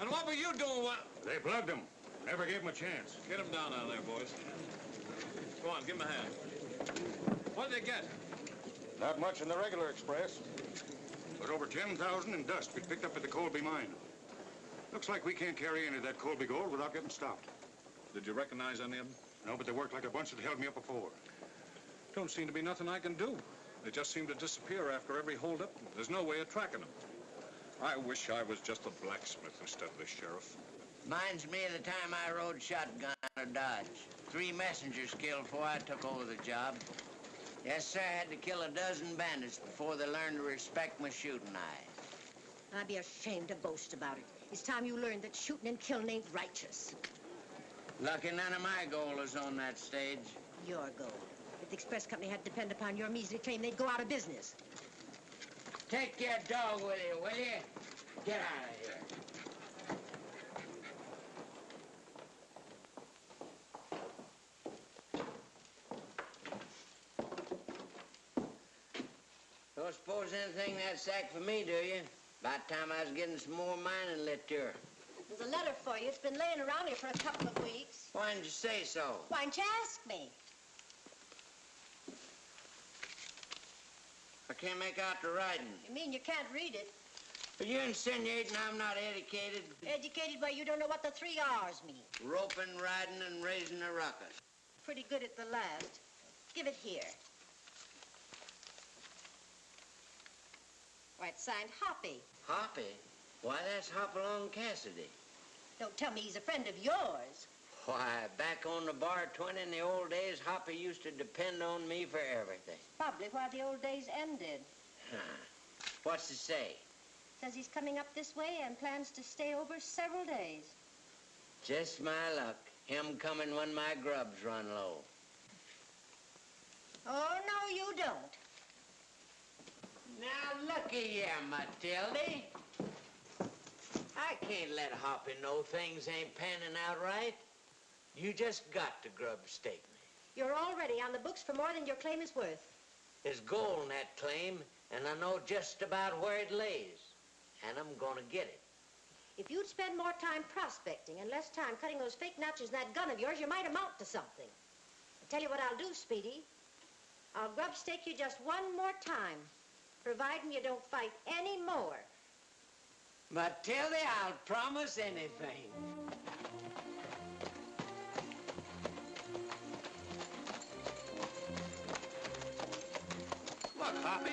And what were you doing? They plugged him. Never gave him a chance. Get him down out of there, boys. Go on, give him a hand. What did they get? Not much in the regular express. But over 10,000 in dust we picked up at the Colby mine. Looks like we can't carry any of that Colby gold without getting stopped. Did you recognize any of them? No, but they worked like a bunch that held me up before. Don't seem to be nothing I can do. They just seem to disappear after every holdup. There's no way of tracking them. I wish I was just a blacksmith instead of the sheriff. Reminds me of the time I rode shotgun out of Dodge. 3 messengers killed before I took over the job. Yes, sir, I had to kill a dozen bandits before they learned to respect my shooting eye. I'd be ashamed to boast about it. It's time you learned that shooting and killing ain't righteous. Lucky none of my gold is on that stage. Your gold. If the express company had to depend upon your measly claim, they'd go out of business. Take your dog with you, will you? Get out of here. Don't suppose anything in that sack for me, do you? About time I was getting some more mining literature. There's a letter for you. It's been laying around here for a couple of weeks. Why didn't you say so? Why didn't you ask me? I can't make out the writing. You mean you can't read it? Are you insinuating I'm not educated? Educated, but you don't know what the 3 R's mean. Roping, riding, and raising a ruckus. Pretty good at the last. Give it here. Why, it's signed Hoppy. Hoppy? Why, that's Hopalong Cassidy. Don't tell me he's a friend of yours. Why, back on the bar 20 in the old days, Hoppy used to depend on me for everything. Probably why the old days ended. What's it say? Says he's coming up this way and plans to stay over several days. Just my luck. Him coming when my grubs run low. Oh, no, you don't. Now, looky here, Matilda. I can't let Hoppy know things ain't panning out right. You just got to grub stake me. You're already on the books for more than your claim is worth. There's gold in that claim, and I know just about where it lays. And I'm gonna get it. If you'd spend more time prospecting and less time cutting those fake notches in that gun of yours, you might amount to something. I'll tell you what I'll do, Speedy. I'll grub stake you just one more time, providing you don't fight any more. Matilda, I'll promise anything. Look, Hoppy.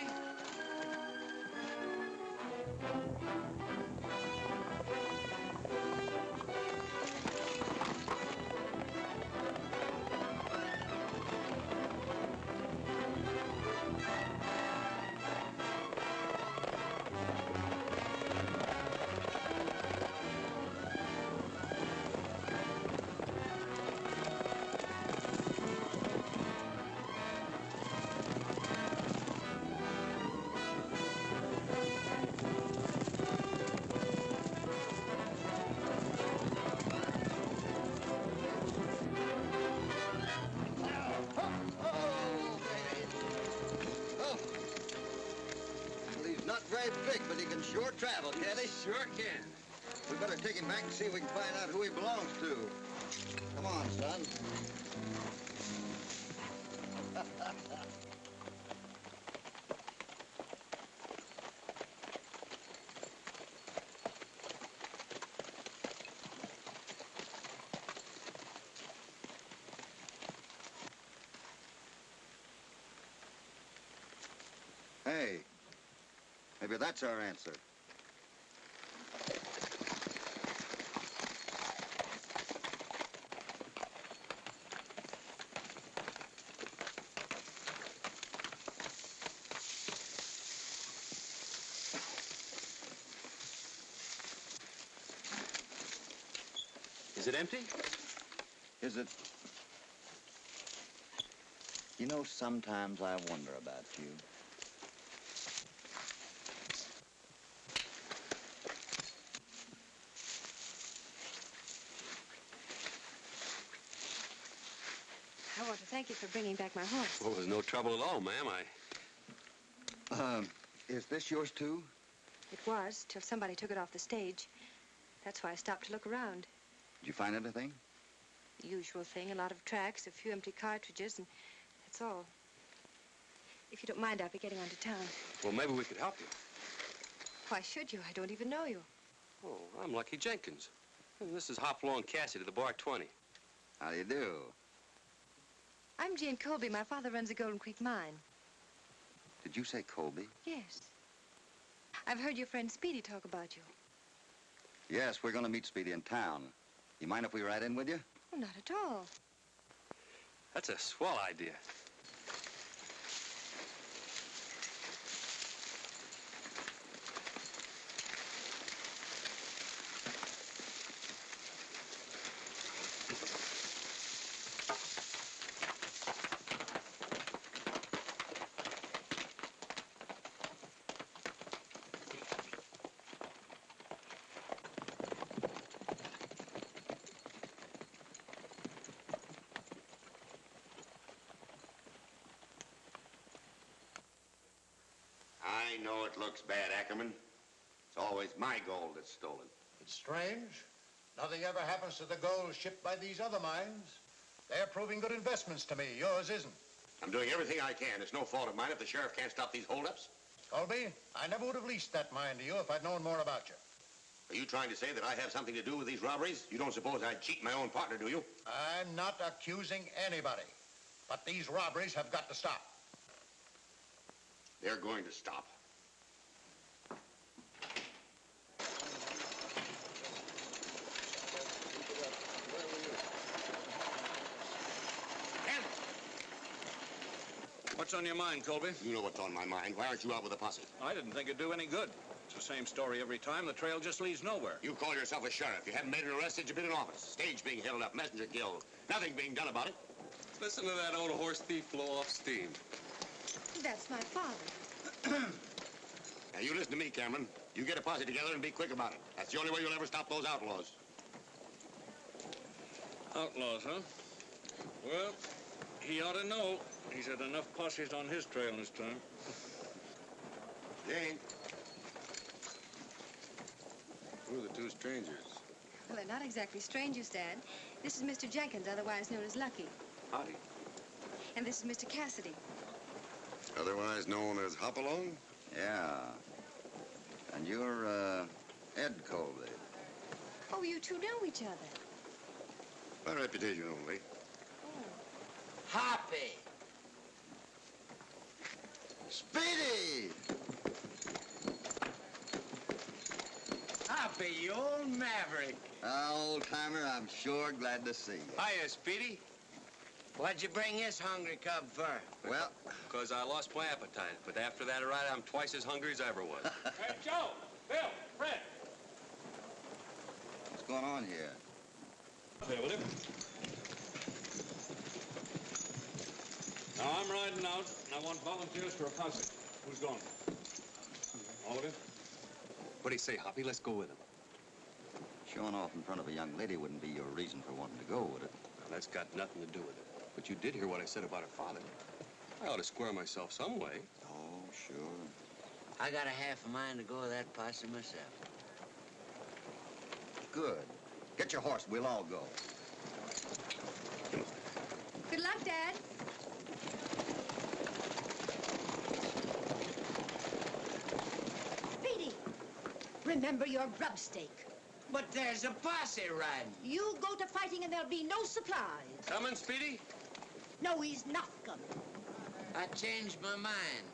Sure travel, can't he? Sure can. We better take him back and see if we can find out who he belongs to. Come on, son. Hey, maybe that's our answer. Is it empty? Is it? You know, sometimes I wonder about you. I want to thank you for bringing back my horse. Well, there's no trouble at all, ma'am. Is this yours, too? It was, till somebody took it off the stage. That's why I stopped to look around. Did you find anything? The usual thing, a lot of tracks, a few empty cartridges, and that's all. If you don't mind, I'll be getting on to town. Well, maybe we could help you. Why should you? I don't even know you. Oh, I'm Lucky Jenkins. And this is Hopalong Cassidy, the Bar 20. How do you do? I'm Jane Colby. My father runs the Golden Creek mine. Did you say Colby? Yes. I've heard your friend Speedy talk about you. Yes, we're going to meet Speedy in town. You mind if we ride in with you? Oh, not at all. That's a swell idea. I know it looks bad, Ackerman. It's always my gold that's stolen. It's strange. Nothing ever happens to the gold shipped by these other mines. They're proving good investments to me. Yours isn't. I'm doing everything I can. It's no fault of mine if the sheriff can't stop these holdups. Colby, I never would have leased that mine to you if I'd known more about you. Are you trying to say that I have something to do with these robberies? You don't suppose I'd cheat my own partner, do you? I'm not accusing anybody. But these robberies have got to stop. They're going to stop. What's on your mind, Colby? You know what's on my mind. Why aren't you out with a posse? I didn't think it'd do any good. It's the same story every time. The trail just leads nowhere. You call yourself a sheriff. You haven't made an arrest since you've been in office. Stage being held up, messenger killed. Nothing being done about it. Listen to that old horse thief blow off steam. That's my father. Now, you listen to me, Cameron. You get a posse together and be quick about it. That's the only way you'll ever stop those outlaws. Outlaws, huh? Well, he ought to know. He's had enough posses on his trail this time. Jane. Who are the two strangers? Well, they're not exactly strangers, Dad. This is Mr. Jenkins, otherwise known as Lucky. Howdy. And this is Mr. Cassidy. Otherwise known as Hopalong? Yeah. And you're, Ed Colby. Oh, you two know each other. By reputation only. Hoppy. Speedy! Hoppy, you old maverick. Old-timer, I'm sure glad to see you. Hiya, Speedy. What'd you bring this hungry cub for? Well, Because I lost my appetite. But after that ride, I'm twice as hungry as I ever was. Hey, Joe! Bill! Fred! what's going on here? There with him. Now, I'm riding out, and I want volunteers for a posse. Who's going? All of you? What do you say, Hoppy? Let's go with him. Showing off in front of a young lady wouldn't be your reason for wanting to go, would it? Now, that's got nothing to do with it. But you did hear what I said about her father. I ought to square myself some way. Oh, sure. I got a half a mind to go with that posse myself. Good. Get your horse. We'll all go. Good luck, Dad. Speedy, remember your grub stake. But there's a posse riding. You go to fighting and there'll be no supplies. Coming, Speedy? No, he's not coming. I changed my mind.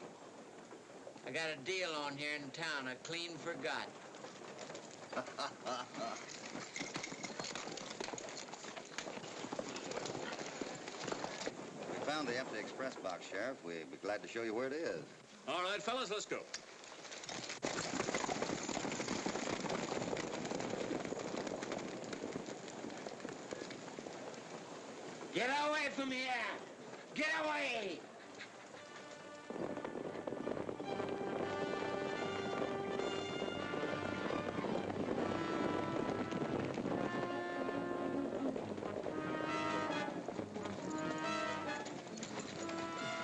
I got a deal on here in town I clean forgot. We found the empty express box, Sheriff. We'd be glad to show you where it is. All right, fellas, let's go. Get away from here! Get away!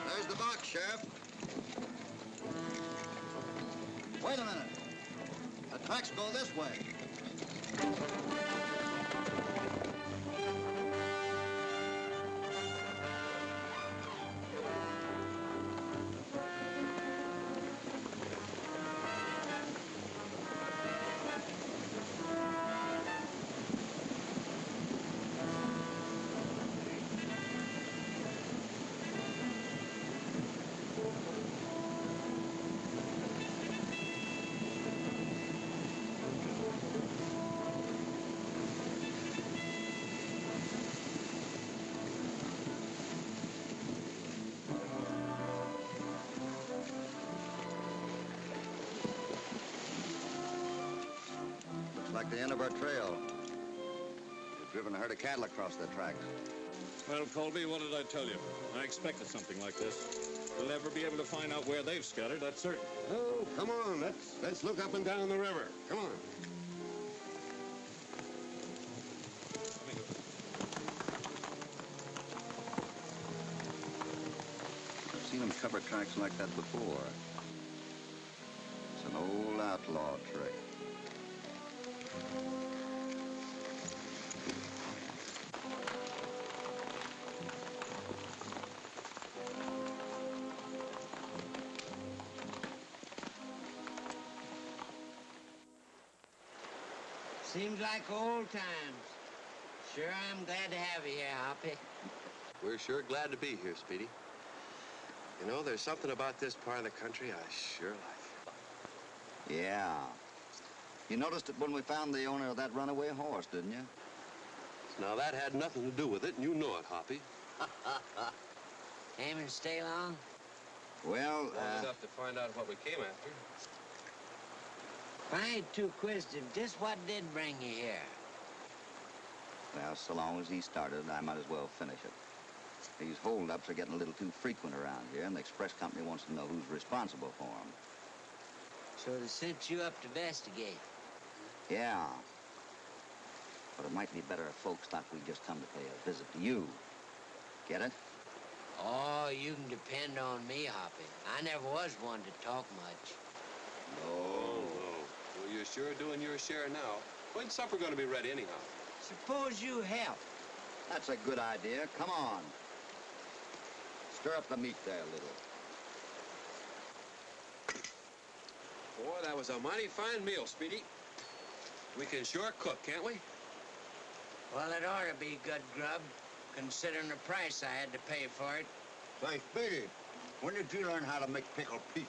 There's the box, Sheriff. Wait a minute. The tracks go this way. Like the end of our trail. We've driven a herd of cattle across the tracks. Well, Colby, what did I tell you? I expected something like this. We'll never be able to find out where they've scattered, that's certain. Oh, come on. Let's look up and down the river. Come on. I've seen them cover tracks like that before. It's an old outlaw trick. Seems like old times. Sure, I'm glad to have you here, Hoppy. We're sure glad to be here, Speedy. You know, there's something about this part of the country I sure like. Yeah. You noticed it when we found the owner of that runaway horse, didn't you? Now, that had nothing to do with it, and you know it, Hoppy. Aiming to stay long? Well, Long enough to find out what we came after. If I ain't too inquisitive, just what did bring you here? well, so long as he started, I might as well finish it. These holdups are getting a little too frequent around here, and the express company wants to know who's responsible for them. So they sent you up to investigate? Yeah. But it might be better if folks thought we'd just come to pay a visit to you. Get it? Oh, you can depend on me, Hoppy. I never was one to talk much. Oh, no. Well, you're sure doing your share now. When's supper going to be ready, anyhow? Suppose you help. That's a good idea. Come on. Stir up the meat there a little. Boy, that was a mighty fine meal, Speedy. We can sure cook, can't we? Well, it ought to be good grub, considering the price I had to pay for it. Say, Speedy, when did you learn how to make pickled peaches?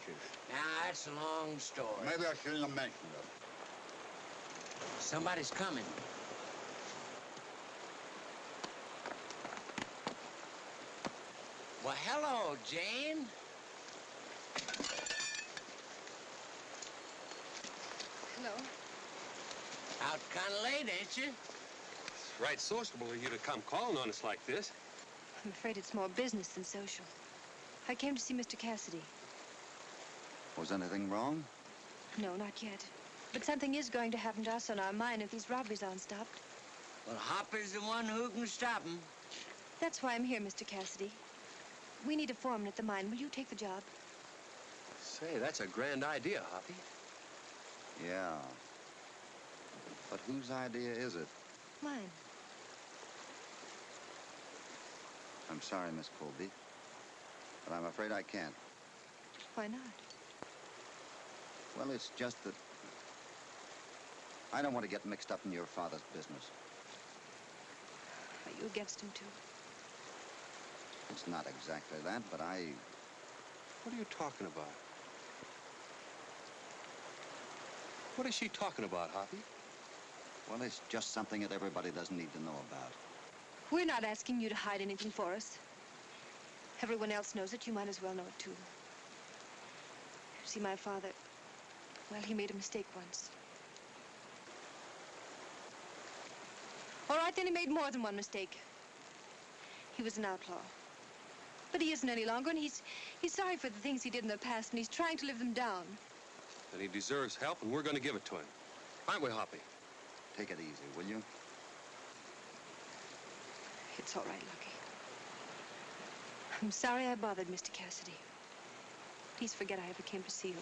Now, that's a long story. Maybe I shouldn't have mentioned it. Somebody's coming. Well, hello, Jane. Hello. Out kind of late, ain't you? It's right sociable of you to come calling on us like this. I'm afraid it's more business than social. I came to see Mr. Cassidy. Was anything wrong? No, not yet. But something is going to happen to us on our mine if these robberies aren't stopped. Well, Hopper's the one who can stop 'em. That's why I'm here, Mr. Cassidy. We need a foreman at the mine. Will you take the job? Say, that's a grand idea, Hoppy. Yeah. But whose idea is it? Mine. I'm sorry, Miss Colby, but I'm afraid I can't. Why not? Well, it's just that I don't want to get mixed up in your father's business. Are you against him, too? It's not exactly that, but What are you talking about? What is she talking about, Hoppy? well, it's just something that everybody doesn't need to know about. We're not asking you to hide anything for us. Everyone else knows it. You might as well know it, too. See, my father, well, he made a mistake once. All right, then he made more than one mistake. He was an outlaw. But he isn't any longer, and he's sorry for the things he did in the past, and he's trying to live them down. And he deserves help, and we're going to give it to him. Aren't we, Hoppy? Take it easy, will you? It's all right, Lucky. I'm sorry I bothered Mr. Cassidy. Please forget I ever came to see you.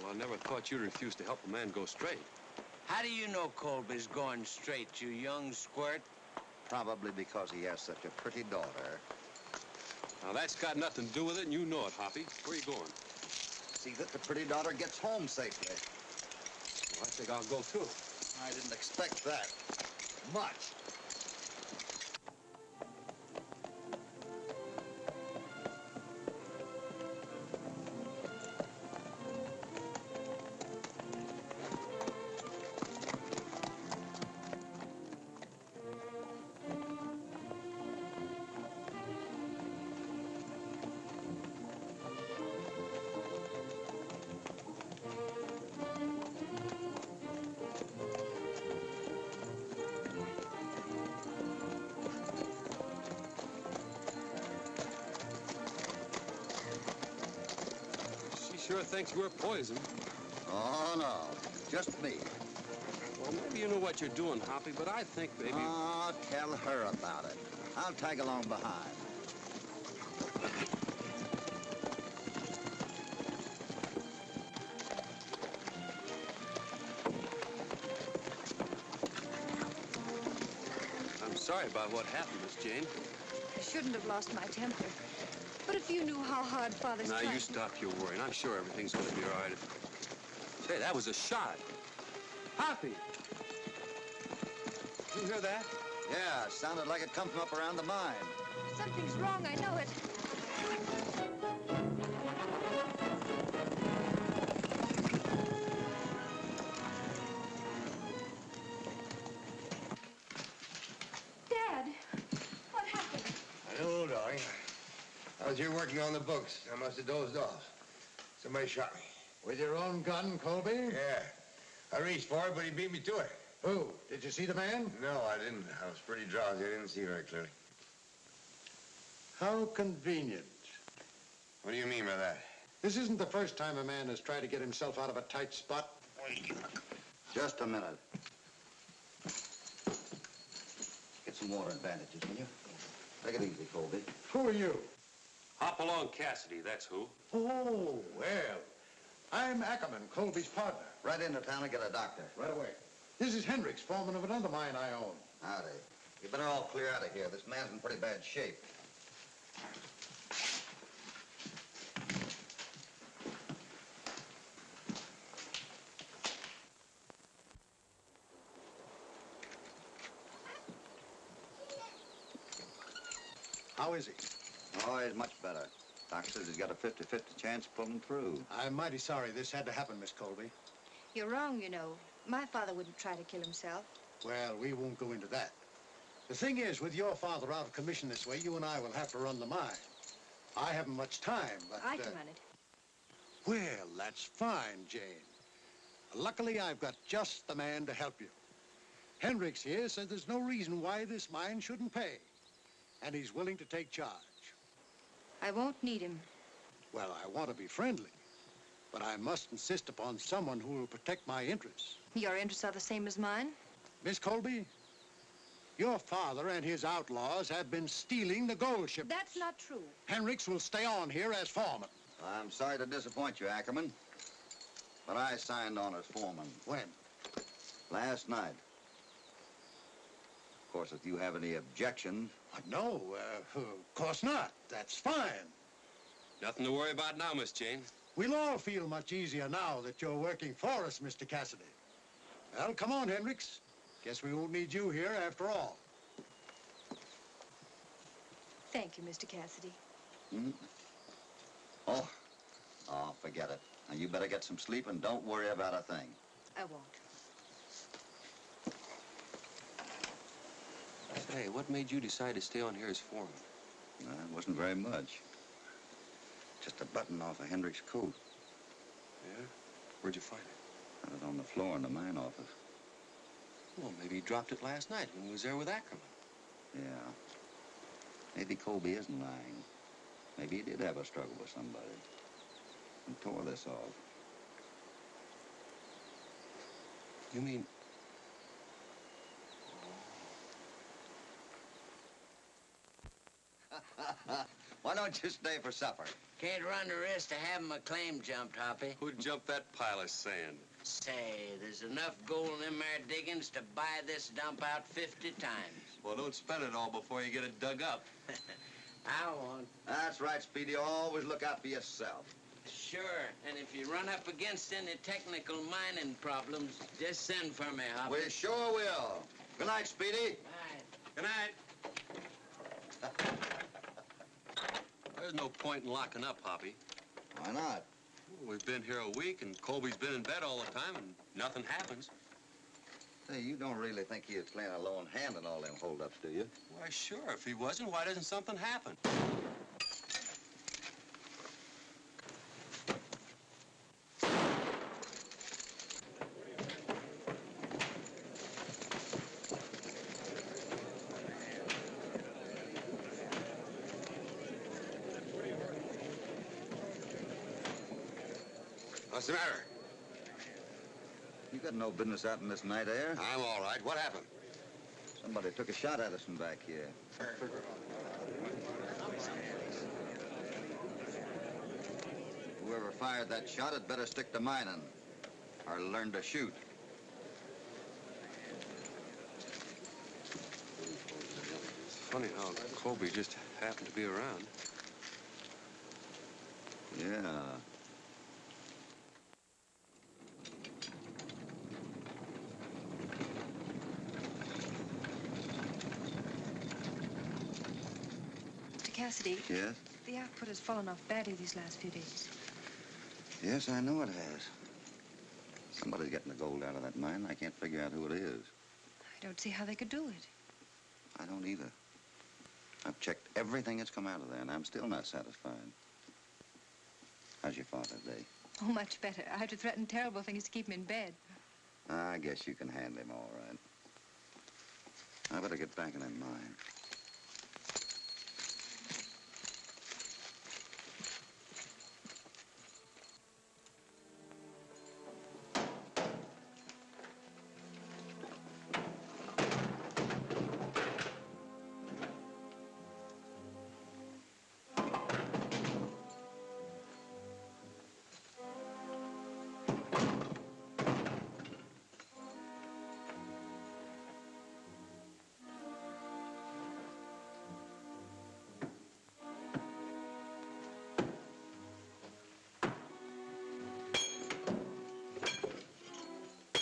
Well, I never thought you'd refuse to help a man go straight. How do you know Colby's going straight, you young squirt? Probably because he has such a pretty daughter. Now, that's got nothing to do with it, and you know it, Hoppy. Where are you going? See that the pretty daughter gets home safely. Well, I think I'll go, too. I didn't expect that. Much. Sure thinks we're poison. Oh, no. Just me. Well, maybe you know what you're doing, Hoppy, but I think maybe... Oh, tell her about it. I'll tag along behind. I'm sorry about what happened, Miss Jane. I shouldn't have lost my temper. But if you knew how hard Father's Now, trying... you stop your worrying. I'm sure everything's going to be all right. Say, that was a shot. Hoppy! Did you hear that? Yeah, it sounded like it come from up around the mine. Something's wrong, I know it. Dad, what happened? I don't know, darling. I was here working on the books. I must have dozed off. Somebody shot me. With your own gun, Colby? Yeah. I reached for it, but he beat me to it. Who? Did you see the man? No, I didn't. I was pretty drowsy. I didn't see very clearly. How convenient. What do you mean by that? This isn't the first time a man has tried to get himself out of a tight spot. Just a minute. Get some water and bandages, will you? Take it easy, Colby. Who are you? Hopalong Cassidy, that's who. Oh, well, I'm Ackerman, Colby's partner. Right into town and get a doctor. Right away. This is Hendricks, foreman of another mine I own. Howdy. You better all clear out of here. This man's in pretty bad shape. How is he? Oh, he's much better. Doc says he's got a 50-50 chance of pulling through. I'm mighty sorry this had to happen, Miss Colby. You're wrong, you know. My father wouldn't try to kill himself. Well, we won't go into that. The thing is, with your father out of commission this way, you and I will have to run the mine. I haven't much time, but... I can run it. Well, that's fine, Jane. Luckily, I've got just the man to help you. Hendricks here says there's no reason why this mine shouldn't pay. And he's willing to take charge. I won't need him. Well, I want to be friendly. But I must insist upon someone who will protect my interests. Your interests are the same as mine? Miss Colby, your father and his outlaws have been stealing the gold shipments. That's not true. Hendricks will stay on here as foreman. I'm sorry to disappoint you, Ackerman, but I signed on as foreman. When? Last night. Of course, if you have any objection... No, of course not. That's fine. Nothing to worry about now, Miss Jane. We'll all feel much easier now that you're working for us, Mr. Cassidy. Well, come on, Hendricks. Guess we won't need you here after all. Thank you, Mr. Cassidy. Hmm? Oh, forget it. Now, you better get some sleep and don't worry about a thing. I won't. Say, what made you decide to stay on here as foreman? It wasn't very much. Just a button off of Hendricks' coat. Yeah? Where'd you find it? It was on the floor in the mine office. Well, maybe he dropped it last night when he was there with Ackerman. Yeah. Maybe Colby isn't lying. Maybe he did have a struggle with somebody and tore this off. You mean... Why don't you stay for supper? Can't run the risk of having my claim jumped, Hoppy. Who'd jump that pile of sand? Say, there's enough gold in them there diggings to buy this dump out 50 times. Well, don't spend it all before you get it dug up. I won't. That's right, Speedy. Always look out for yourself. Sure, and if you run up against any technical mining problems, just send for me, Hoppy. We sure will. Good night, Speedy. Bye. Good night. There's no point in locking up, Hoppy. Why not? We've been here a week, and Colby's been in bed all the time, and nothing happens. Say, you don't really think he was playing a lone hand in all them holdups, do you? Why, sure. If he wasn't, why doesn't something happen? What's the matter? You got no business out in this night air. I'm all right. What happened? Somebody took a shot at us from back here. Whoever fired that shot had better stick to mining or learn to shoot. It's funny how Colby just happened to be around. Yeah. Mr. Cassidy, Yes? the output has fallen off badly these last few days. Yes, I know it has. Somebody's getting the gold out of that mine. I can't figure out who it is. I don't see how they could do it. I don't either. I've checked everything that's come out of there, and I'm still not satisfied. How's your father today? Oh, much better. I had to threaten terrible things to keep him in bed. I guess you can handle him all right. I better get back in that mine.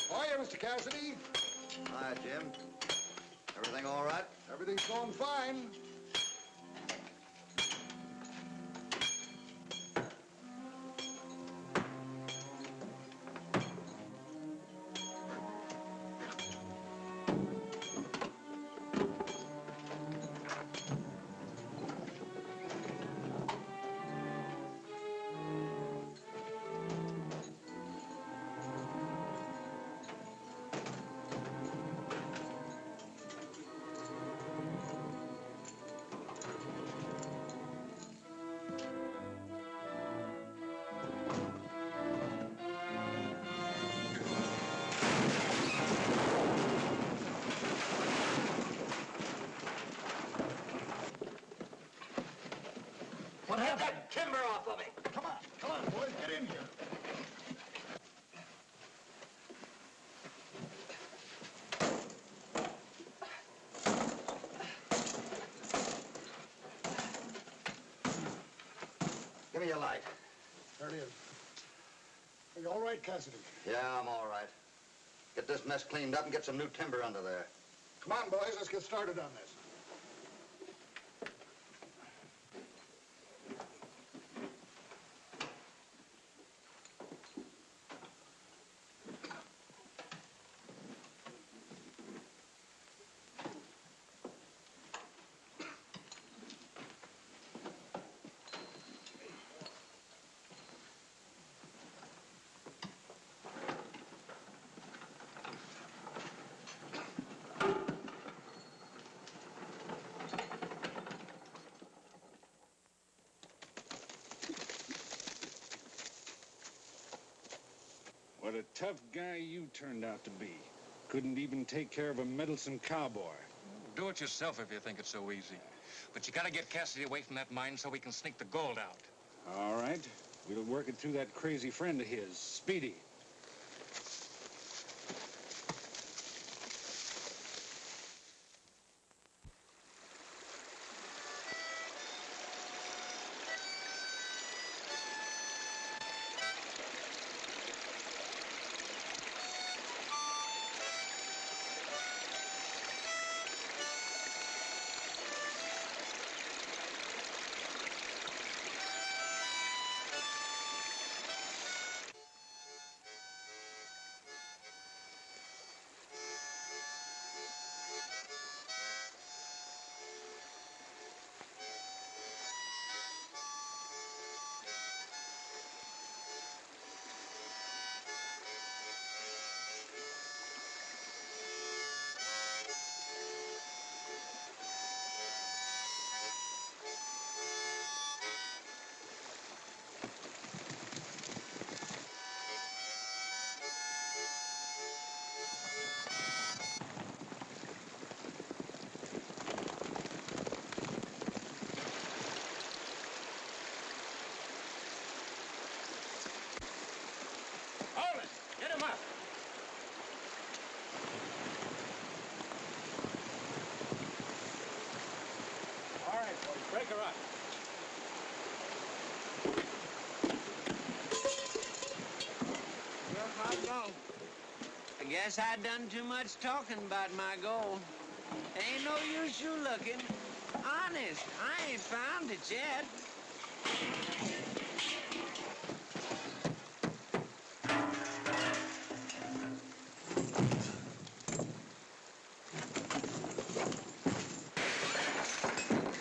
Hiya, Mr. Cassidy. Hi, Jim. Everything all right? Everything's going fine. What happened? Get that timber off of me. Come on, boys, get in here. Give me your light. There it is. Are you all right, Cassidy? Yeah, I'm all right. Get this mess cleaned up and get some new timber under there. Come on, boys, let's get started on this. What a tough guy you turned out to be. Couldn't even take care of a meddlesome cowboy. Do it yourself if you think it's so easy. But you gotta get Cassidy away from that mine so we can sneak the gold out. All right. We'll work it through that crazy friend of his, Speedy. Hold it! Get him up! All right, boys, break her up. Well, how'd it go? I guess I done too much talking about my goal. Ain't no use you looking. Honest, I ain't found it yet.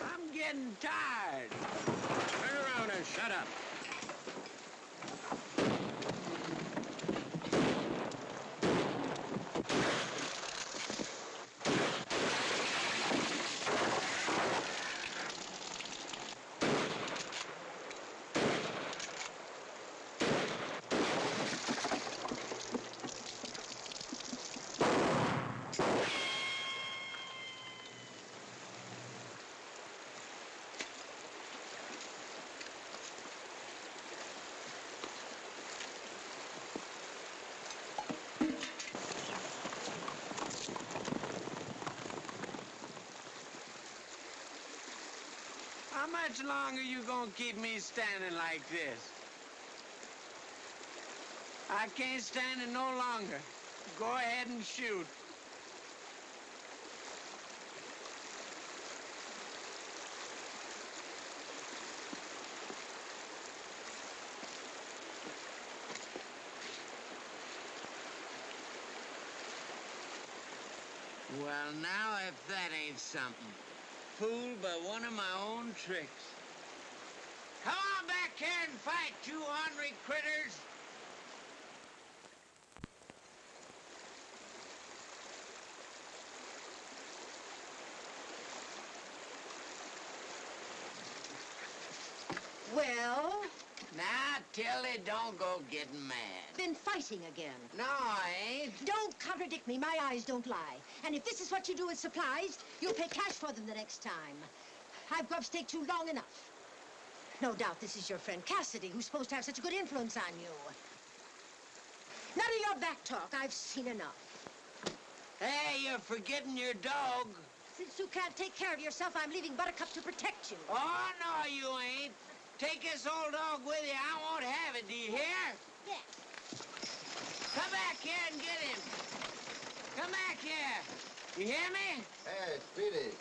I'm getting tired. Turn around and shut up. How much longer you gonna keep me standing like this? I can't stand it no longer. Go ahead and shoot. Well, now if that ain't something. Fooled by one of my own tricks. Come on back here and fight, you ornery critters! Well, Now, Tilly, don't go getting mad. been fighting again. No, I ain't. Don't contradict me. My eyes don't lie. And if this is what you do with supplies, you'll pay cash for them the next time. I've grub-staked you long enough. No doubt this is your friend Cassidy, who's supposed to have such a good influence on you. None of your back talk. I've seen enough. Hey, you're forgetting your dog. Since you can't take care of yourself, I'm leaving Buttercup to protect you. Oh, no, you ain't. Take this old dog with you. I won't have it, do you hear? Yes. Come back here and get him. Come back here. You hear me? Hey, Speedy.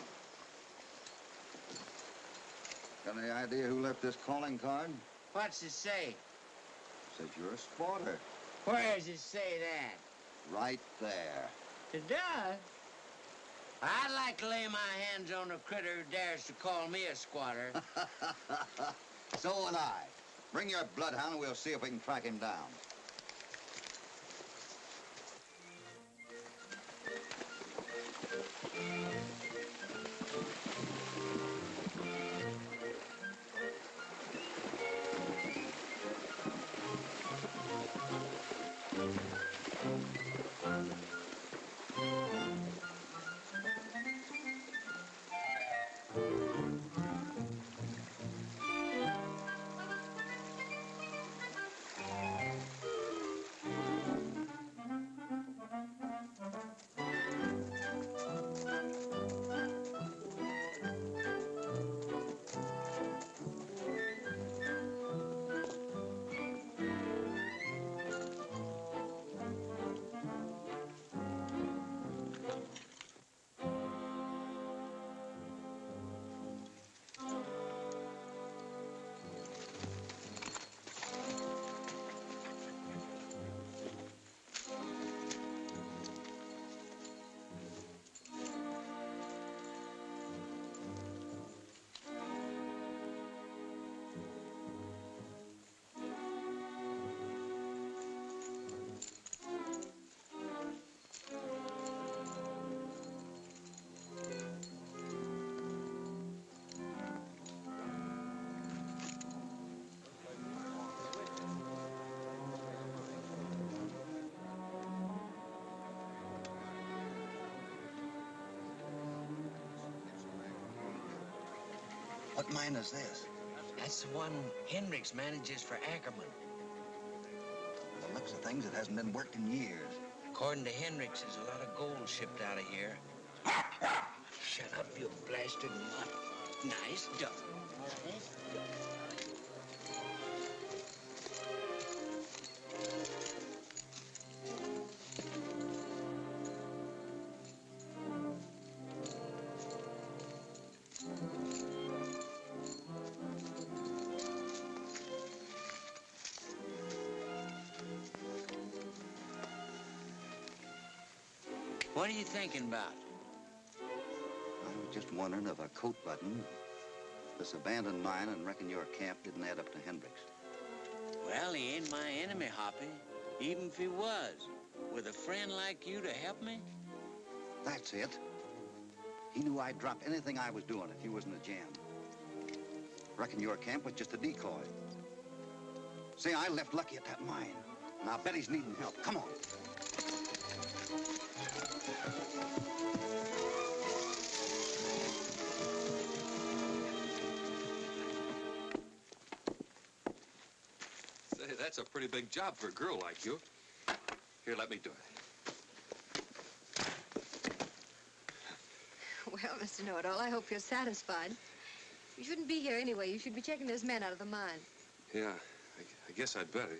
Got any idea who left this calling card? What's it say? Says you're a spotter. Where does it say that? Right there. It does? I'd like to lay my hands on a critter who dares to call me a squatter. So would I. Bring your bloodhound and we'll see if we can track him down. What mine is this? That's the one Hendricks manages for Ackerman. By the looks of things, it hasn't been worked in years. According to Hendricks, there's a lot of gold shipped out of here. Shut up, you blasted mutt. Nice dog. Nice dog. What are you thinking about? I was just wondering if a coat button, this abandoned mine and wrecking your camp didn't add up to Hendricks. Well, he ain't my enemy, Hoppy. Even if he was. With a friend like you to help me? That's it. He knew I'd drop anything I was doing if he was in a jam. Reckon your camp was just a decoy. See, I left Lucky at that mine, and I bet he's needing help. Come on. Say, that's a pretty big job for a girl like you. Here, let me do it. Well, Mr. Know-it-all, I hope you're satisfied. You shouldn't be here anyway. You should be checking those men out of the mine. Yeah, I guess I'd better.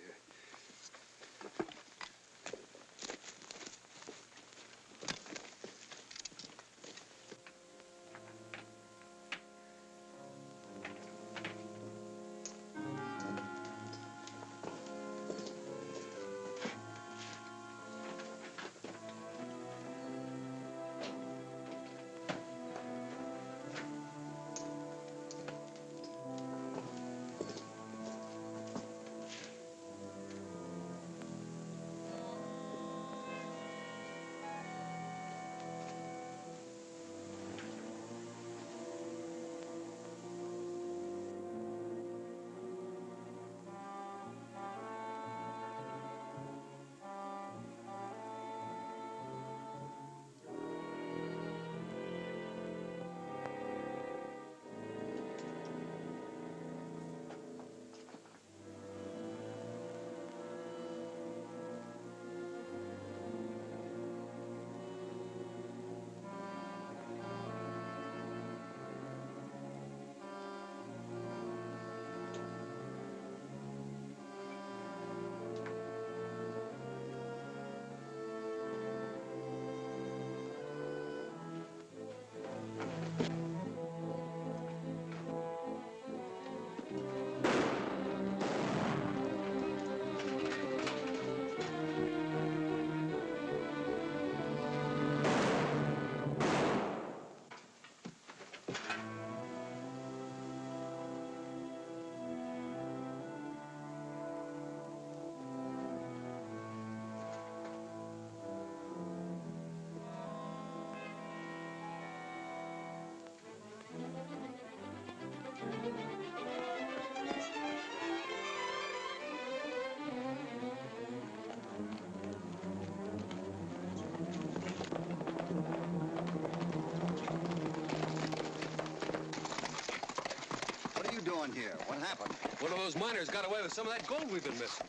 doing here? What happened? One of those miners got away with some of that gold we've been missing.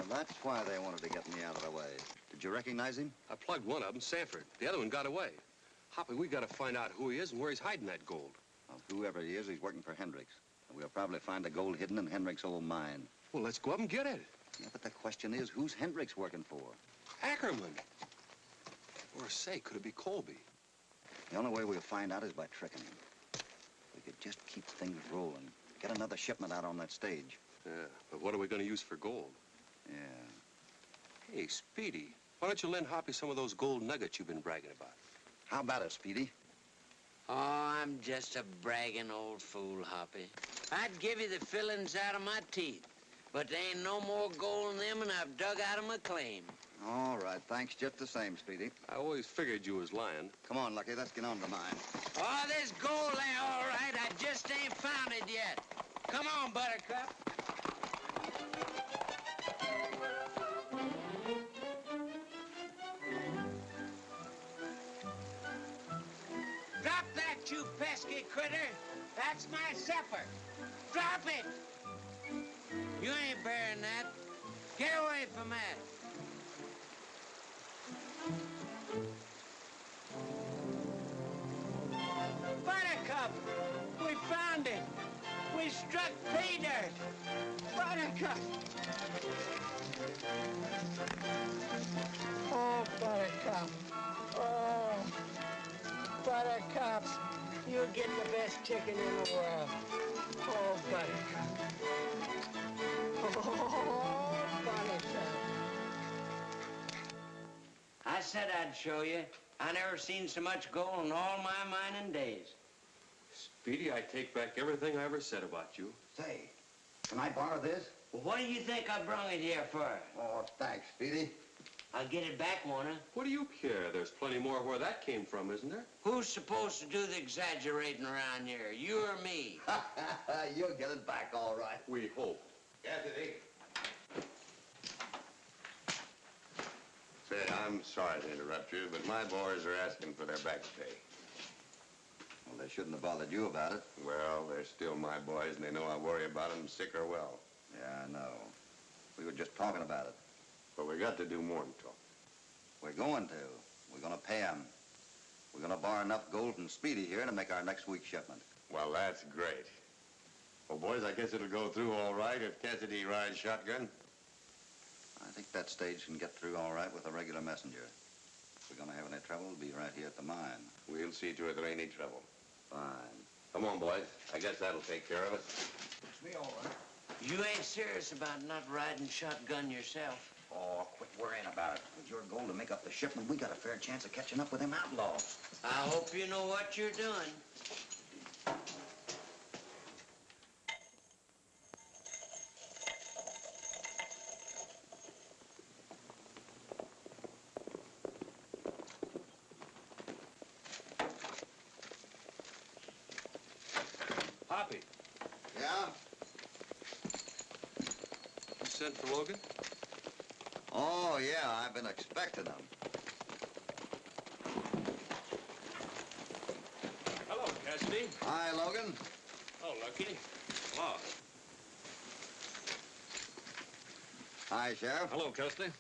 That's why they wanted to get me out of the way. Did you recognize him? I plugged one of them, Sanford. The other one got away. Hoppy, we got to find out who he is and where he's hiding that gold. Well, whoever he is, he's working for Hendricks. And we'll probably find the gold hidden in Hendricks' old mine. Well, let's go up and get it. Yeah, but the question is, who's Hendricks working for? Ackerman. Or say, could it be Colby? The only way we'll find out is by tricking him. We could just keep things rolling. Get another shipment out on that stage. Yeah, but what are we going to use for gold? Yeah. Hey, Speedy, why don't you lend Hoppy some of those gold nuggets you've been bragging about? How about it, Speedy? Oh, I'm just a bragging old fool, Hoppy. I'd give you the fillings out of my teeth, but there ain't no more gold in them than I've dug out of my claim. All right, thanks just the same, Speedy. I always figured you was lying. Come on, Lucky, let's get on to mine. Oh, there's gold there, all right. I just ain't found it yet. Come on, Buttercup. Drop that, you pesky critter. That's my supper. Drop it. You ain't bearing that. Get away from that. Buttercup, we found it. We struck pay dirt. Buttercup. Oh, Buttercup. Oh, Buttercup. You get the best chicken in the world. Oh, Buttercup. Oh, Buttercup. I said I'd show you. I never seen so much gold in all my mining days. Speedy, I take back everything I ever said about you. Say, can I borrow this? Well, what do you think I brung it here for? Oh, thanks, Speedy. I'll get it back, won't I? What do you care? There's plenty more where that came from, isn't there? Who's supposed to do the exaggerating around here, you or me? You'll get it back, all right. We hope. Cassidy. Say, I'm sorry to interrupt you, but my boys are asking for their back pay. Well, they shouldn't have bothered you about it. Well, they're still my boys, and they know I worry about them, sick or well. Yeah, I know. We were just talking about it. But we got to do more than talk. We're going to. We're going to pay them. We're going to borrow enough gold from Speedy here to make our next week's shipment. Well, that's great. Well, boys, I guess it'll go through all right if Cassidy rides shotgun. I think that stage can get through all right with a regular messenger. If we're going to have any trouble, we'll be right here at the mine. We'll see to it there ain't any trouble. Fine. Come on, boys. I guess that'll take care of it. It's me, all right. You ain't serious about not riding shotgun yourself? Oh, quit worrying about it. With your gold to make up the shipment, we got a fair chance of catching up with them outlaws. I hope you know what you're doing. Hoppy, Yeah? you sent for Logan? Oh, yeah, I've been expecting them. Hello, Cassidy. Hi, Logan. Oh, Lucky. Wow. Hi, Sheriff. Hello, Cassidy.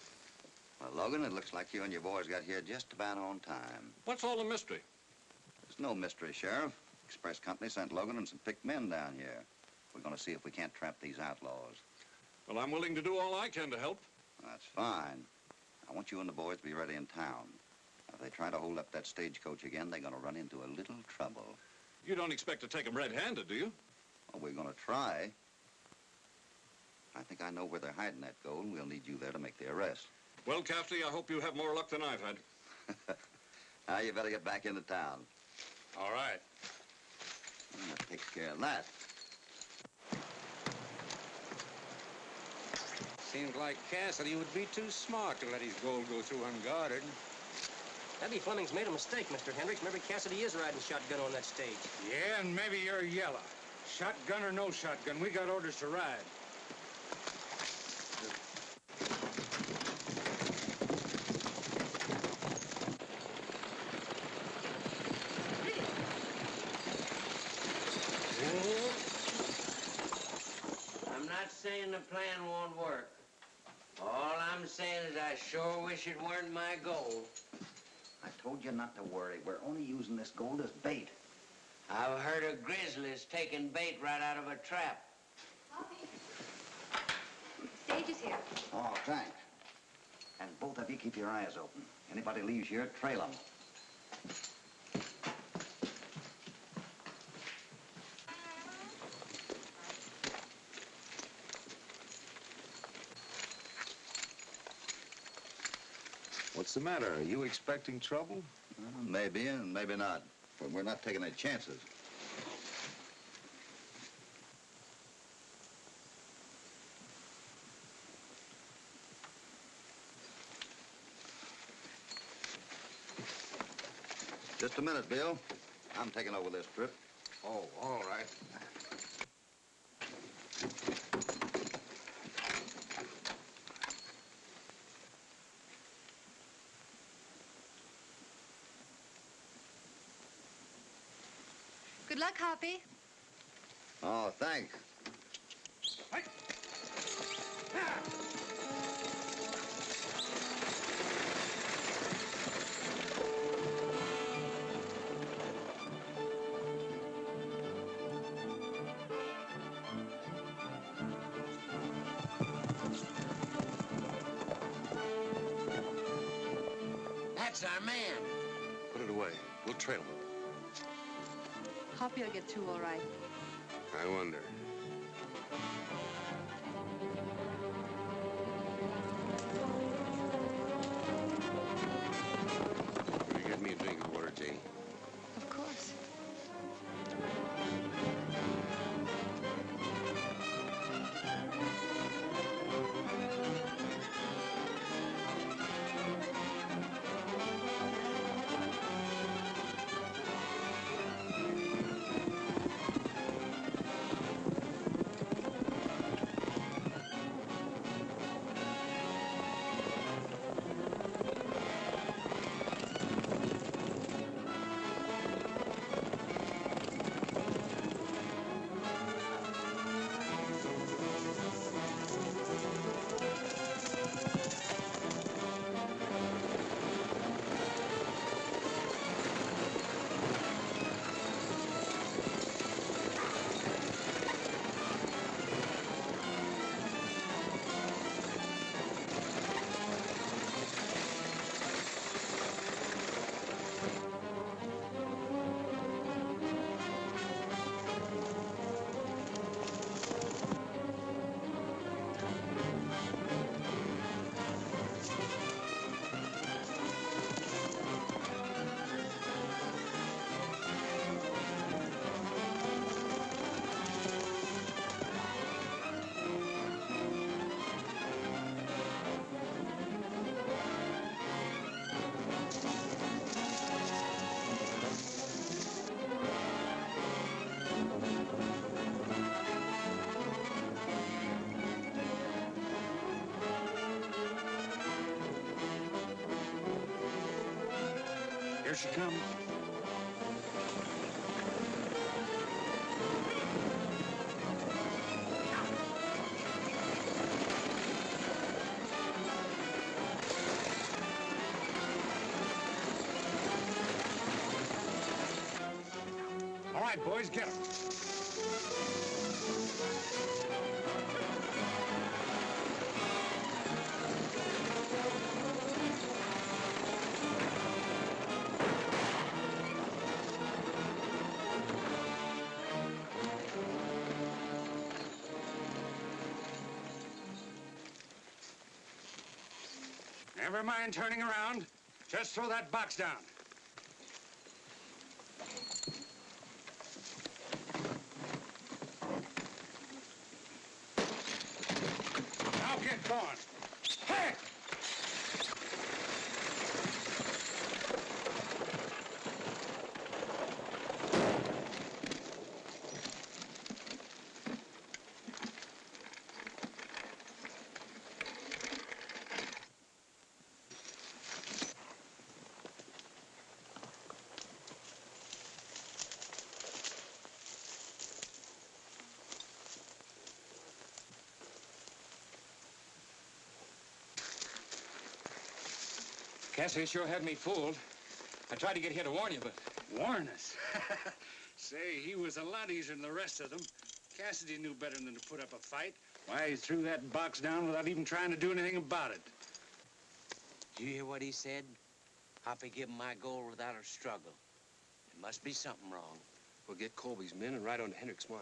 Well, Logan, it looks like you and your boys got here just about on time. What's all the mystery? There's no mystery, Sheriff. Express Company sent Logan and some picked men down here. We're going to see if we can't trap these outlaws. Well, I'm willing to do all I can to help. That's fine. I want you and the boys to be ready in town. If they try to hold up that stagecoach again, they're going to run into a little trouble. You don't expect to take them red-handed, do you? Well, we're going to try. I think I know where they're hiding that gold, and we'll need you there to make the arrest. Well, Cassidy, I hope you have more luck than I've had. Now, you better get back into town. All right. That takes care of that. Seems like Cassidy would be too smart to let his gold go through unguarded. Maybe Fleming's made a mistake, Mr. Hendricks. Maybe Cassidy is riding shotgun on that stage. Yeah, and maybe you're yellow. Shotgun or no shotgun, we got orders to ride. the plan won't work. All I'm saying is I sure wish it weren't my goal. I told you not to worry. We're only using this gold as bait. I've heard of grizzlies taking bait right out of a trap. Stage is here. Oh, thanks. And both of you keep your eyes open. Anybody leaves here, trail them. What's the matter? Are you expecting trouble? Maybe and maybe not. But we're not taking any chances. Just a minute, Bill. I'm taking over this trip. Oh, all right. Good luck, Hoppy. Oh, thanks. That's our man. Put it away. We'll trail him. Hoppy will get through all right. I wonder. Will you get me a drink of water, Janie? Of course. Here she comes. All right, boys, get her. Never mind turning around. Just throw that box down. Now get going. Hey! Cassidy sure had me fooled. I tried to get here to warn you, but... Warn us? Say, he was a lot easier than the rest of them. Cassidy knew better than to put up a fight. Why, he threw that box down without even trying to do anything about it. Did you hear what he said? Hoppy give him my gold without a struggle. There must be something wrong. We'll get Colby's men and ride on to Hendrick's mine.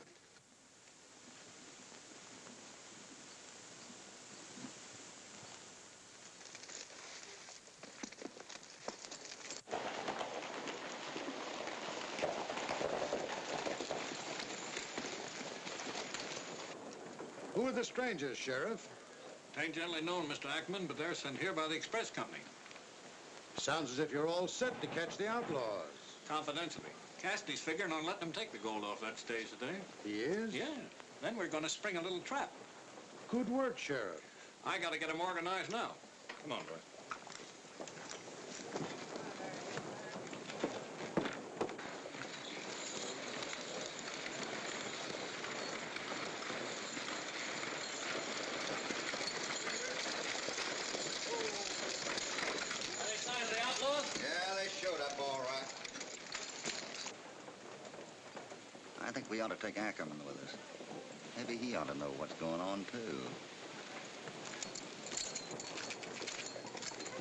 Who are the strangers, Sheriff? Tain't generally known, Mr. Ackerman, but they're sent here by the express company. Sounds as if you're all set to catch the outlaws. Confidentially. Cassidy's figuring on letting them take the gold off that stage today. He is? Yeah. Then we're going to spring a little trap. Good work, Sheriff. I got to get them organized now. Come on, boy. I think we ought to take Ackerman with us. Maybe he ought to know what's going on, too.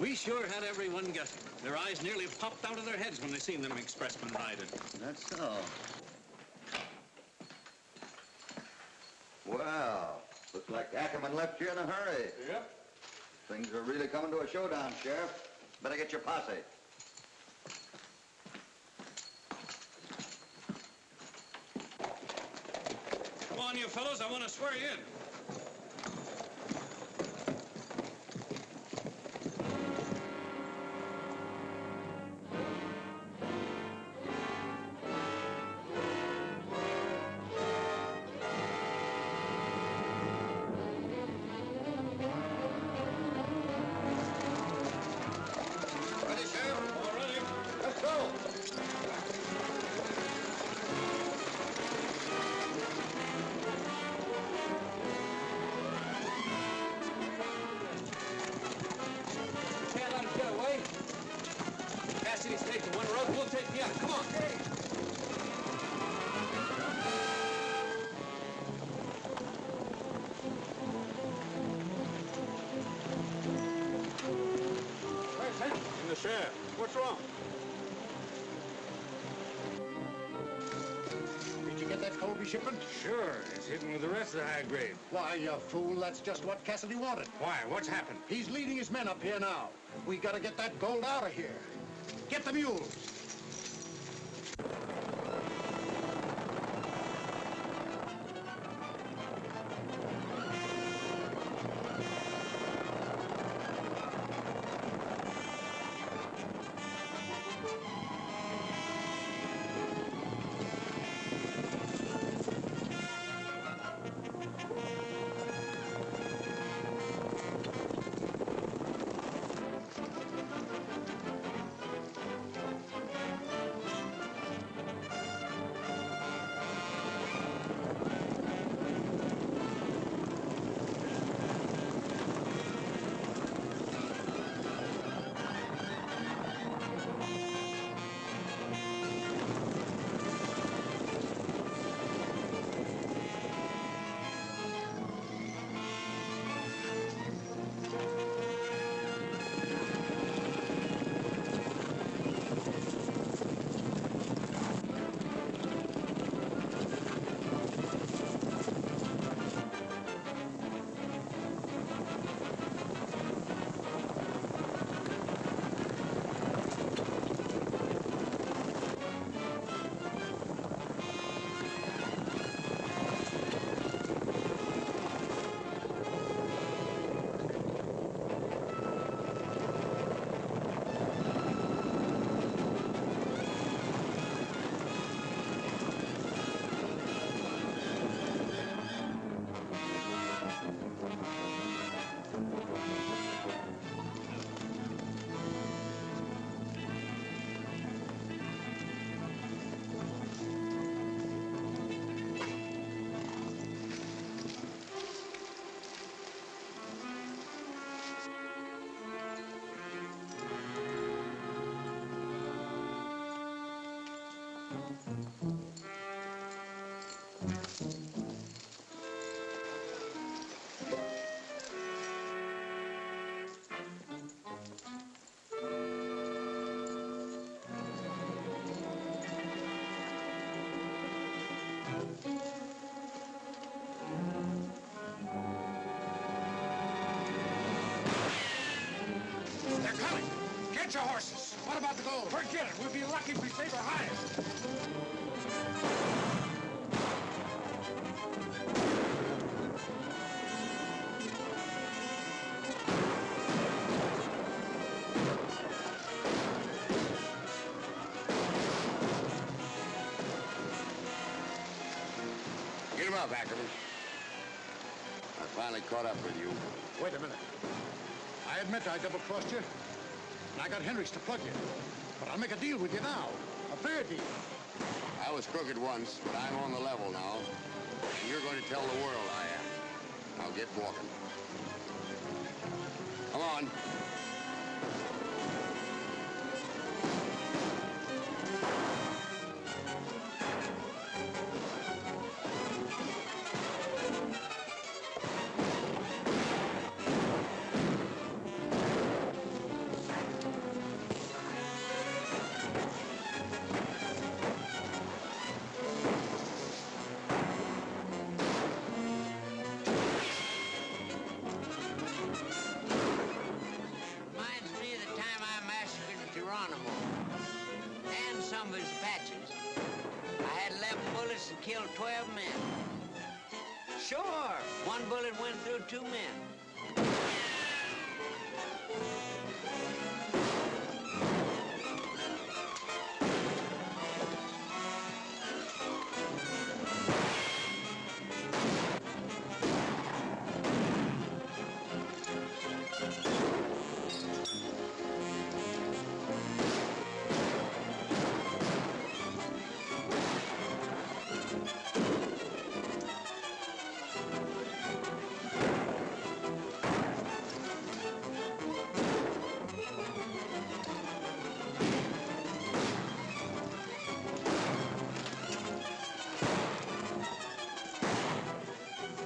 We sure had everyone guessing. Their eyes nearly popped out of their heads when they seen them expressmen riding. That's so. Well, looks like Ackerman left you in a hurry. Yep. Things are really coming to a showdown, Sheriff. Better get your posse. Come on, you fellows. I want to swear you in. Cassidy's taking one road, we'll take the other. Come on. In the sheriff. What's wrong? Did you get that Colby shipment? Sure. It's hidden with the rest of the high grade. Why, you fool, that's just what Cassidy wanted. Why? What's happened? He's leading his men up here now. We gotta get that gold out of here. Get the mules. They're coming. Get your horses. What about the gold? Forget it. We'll be lucky if we save our highest. Get him up, Ackerman. I finally caught up with you. Wait a minute. I admit I double-crossed you, and I got Hendricks to plug you. But I'll make a deal with you now. A fair deal. I was crooked once, but I'm on the level now. And you're going to tell the world I am. Now get walking. Come on. And some of his Apaches. I had 11 bullets and killed 12 men. Sure, one bullet went through 2 men.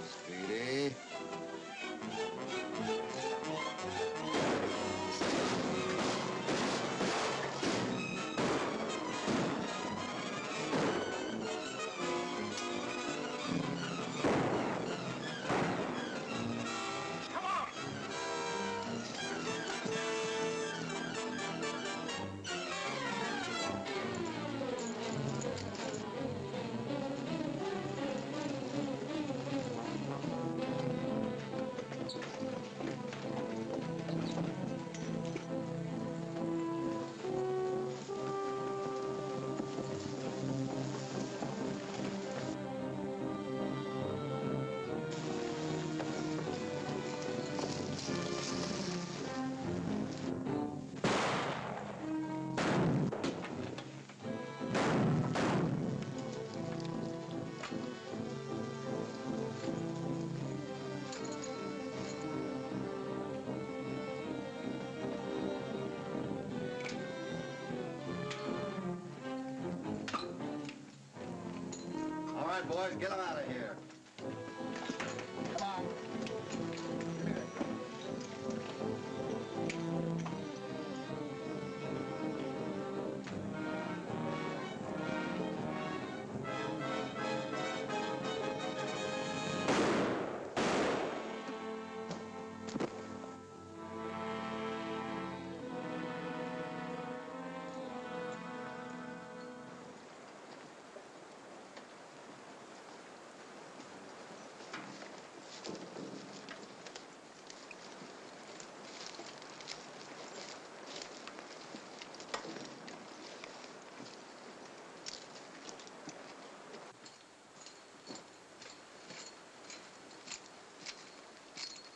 Speedy. All right, boys, get them out of here. Come on.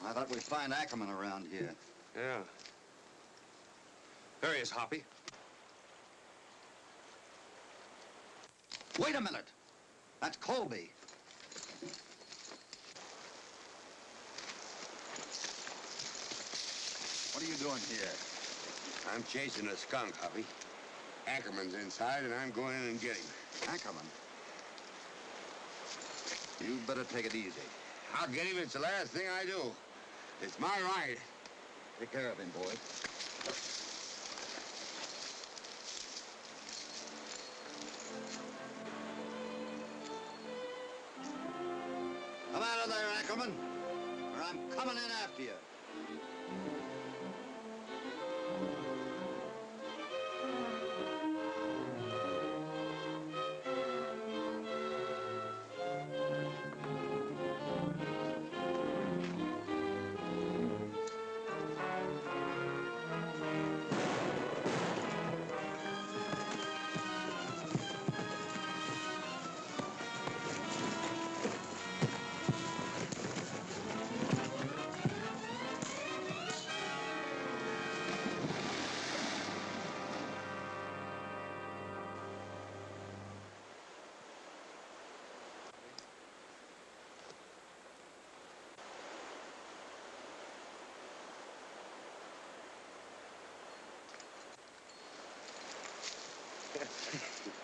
I thought we'd find Ackerman around here. Yeah. There he is, Hoppy. Wait a minute. That's Colby. What are you doing here? I'm chasing a skunk, Hoppy. Ackerman's inside, and I'm going in and get him. Ackerman, you better take it easy. I'll get him. It's the last thing I do. It's my right. Take care of him, boys. Come out of there, Ackerman, or I'm coming in after you.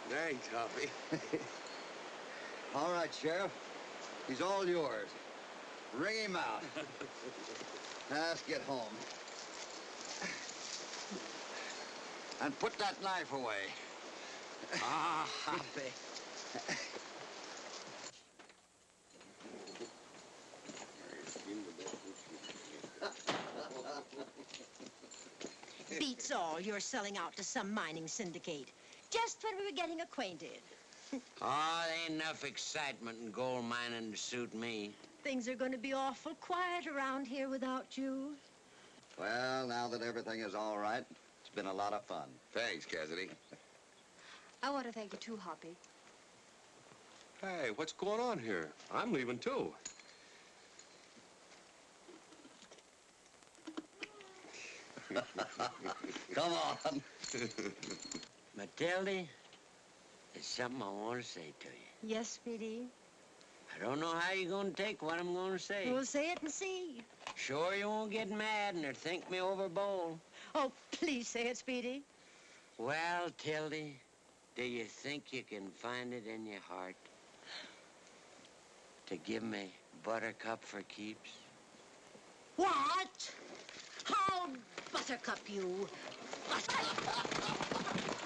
Thanks, Hoppy. All right, Sheriff. He's all yours. Ring him out. Now, let's get home. And put that knife away. Ah, Hoppy. Beats all, you're selling out to some mining syndicate. Just when we were getting acquainted. Oh, there ain't enough excitement in gold mining to suit me. Things are going to be awful quiet around here without you. Well, now that everything is all right, it's been a lot of fun. Thanks, Cassidy. I want to thank you too, Hoppy. Hey, what's going on here? I'm leaving, too. Come on. Matilda, there's something I want to say to you. Yes, Speedy? I don't know how you're going to take what I'm going to say. We'll say it and see. Sure you won't get mad and think me over bold. Oh, please say it, Speedy. Well, Tildy, do you think you can find it in your heart to give me Buttercup for keeps? What? How, Buttercup, you? Buttercup.